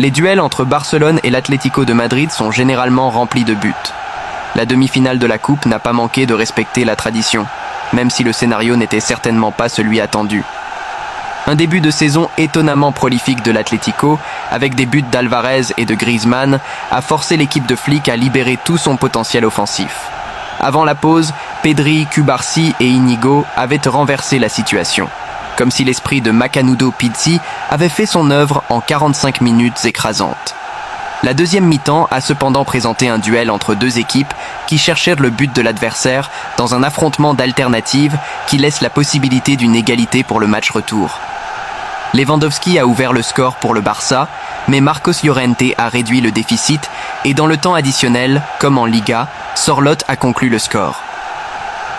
Les duels entre Barcelone et l'Atlético de Madrid sont généralement remplis de buts. La demi-finale de la Coupe n'a pas manqué de respecter la tradition, même si le scénario n'était certainement pas celui attendu. Un début de saison étonnamment prolifique de l'Atlético, avec des buts d'Alvarez et de Griezmann, a forcé l'équipe de Flick à libérer tout son potentiel offensif. Avant la pause, Pedri, Cubarsí et Íñigo avaient renversé la situation, comme si l'esprit de Macanudo Pizzi avait fait son œuvre en 45 minutes écrasantes. La deuxième mi-temps a cependant présenté un duel entre deux équipes qui cherchèrent le but de l'adversaire dans un affrontement d'alternatives qui laisse la possibilité d'une égalité pour le match retour. Lewandowski a ouvert le score pour le Barça, mais Marcos Llorente a réduit le déficit et dans le temps additionnel, comme en Liga, Sorloth a conclu le score.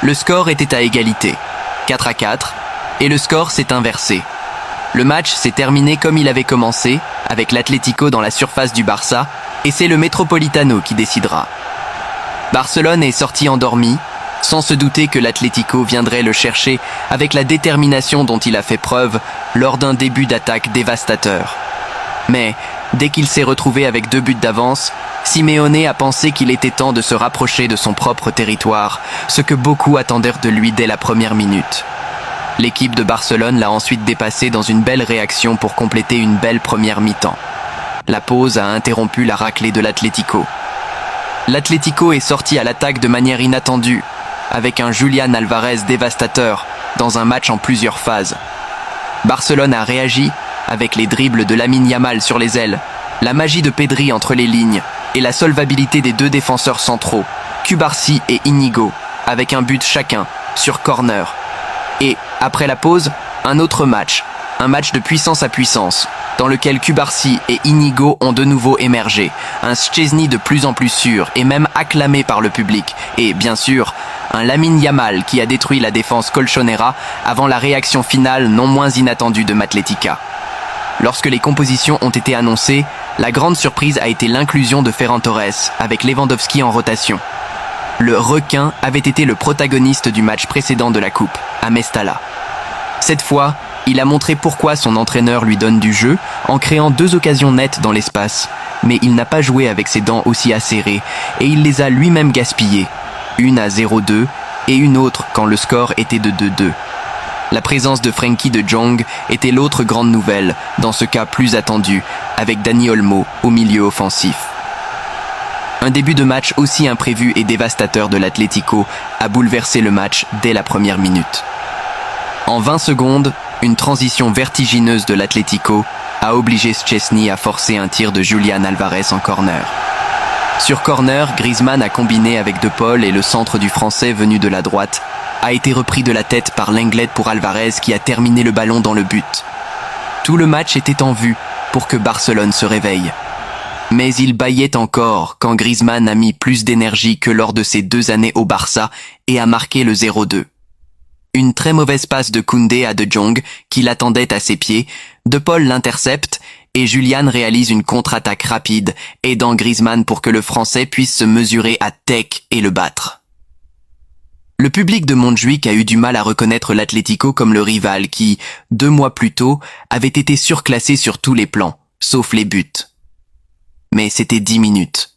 Le score était à égalité, 4-4, et le score s'est inversé. Le match s'est terminé comme il avait commencé, avec l'Atlético dans la surface du Barça, et c'est le Metropolitano qui décidera. Barcelone est sorti endormi, sans se douter que l'Atlético viendrait le chercher avec la détermination dont il a fait preuve lors d'un début d'attaque dévastateur. Mais, dès qu'il s'est retrouvé avec 2 buts d'avance, Simeone a pensé qu'il était temps de se rapprocher de son propre territoire, ce que beaucoup attendèrent de lui dès la première minute. L'équipe de Barcelone l'a ensuite dépassé dans une belle réaction pour compléter une belle première mi-temps. La pause a interrompu la raclée de l'Atlético. L'Atlético est sorti à l'attaque de manière inattendue, avec un Julián Alvarez dévastateur dans un match en plusieurs phases. Barcelone a réagi avec les dribbles de Lamine Yamal sur les ailes, la magie de Pedri entre les lignes et la solvabilité des 2 défenseurs centraux, Cubarsí et Íñigo, avec un but chacun sur corner. Et, après la pause, un autre match, un match de puissance à puissance, dans lequel Cubarsí et Íñigo ont de nouveau émergé, un Szczesny de plus en plus sûr et même acclamé par le public, et bien sûr, un Lamine Yamal qui a détruit la défense colchonera avant la réaction finale non moins inattendue de Matlética. Lorsque les compositions ont été annoncées, la grande surprise a été l'inclusion de Ferran Torres, avec Lewandowski en rotation. Le requin avait été le protagoniste du match précédent de la Coupe, à Mestalla. Cette fois, il a montré pourquoi son entraîneur lui donne du jeu en créant 2 occasions nettes dans l'espace, mais il n'a pas joué avec ses dents aussi acérées et il les a lui-même gaspillées, une à 0-2 et une autre quand le score était de 2-2. La présence de Frenkie de Jong était l'autre grande nouvelle, dans ce cas plus attendu, avec Dani Olmo au milieu offensif. Un début de match aussi imprévu et dévastateur de l'Atlético a bouleversé le match dès la première minute. En 20 secondes, une transition vertigineuse de l'Atlético a obligé Szczesny à forcer un tir de Julián Alvarez en corner. Sur corner, Griezmann a combiné avec De Paul et le centre du Français venu de la droite a été repris de la tête par Lenglet pour Alvarez qui a terminé le ballon dans le but. Tout le match était en vue pour que Barcelone se réveille. Mais il bâillait encore quand Griezmann a mis plus d'énergie que lors de ses 2 années au Barça et a marqué le 0-2. Une très mauvaise passe de Koundé à De Jong qui l'attendait à ses pieds, De Paul l'intercepte et Julián réalise une contre-attaque rapide, aidant Griezmann pour que le Français puisse se mesurer à Tech et le battre. Le public de Montjuïc a eu du mal à reconnaître l'Atlético comme le rival qui, 2 mois plus tôt, avait été surclassé sur tous les plans, sauf les buts. Mais c'était 10 minutes.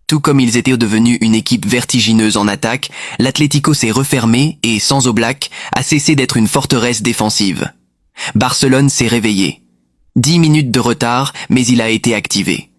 Tout comme ils étaient devenus une équipe vertigineuse en attaque, l'Atlético s'est refermé et, sans Oblak, a cessé d'être une forteresse défensive. Barcelone s'est réveillé. 10 minutes de retard, mais il a été activé.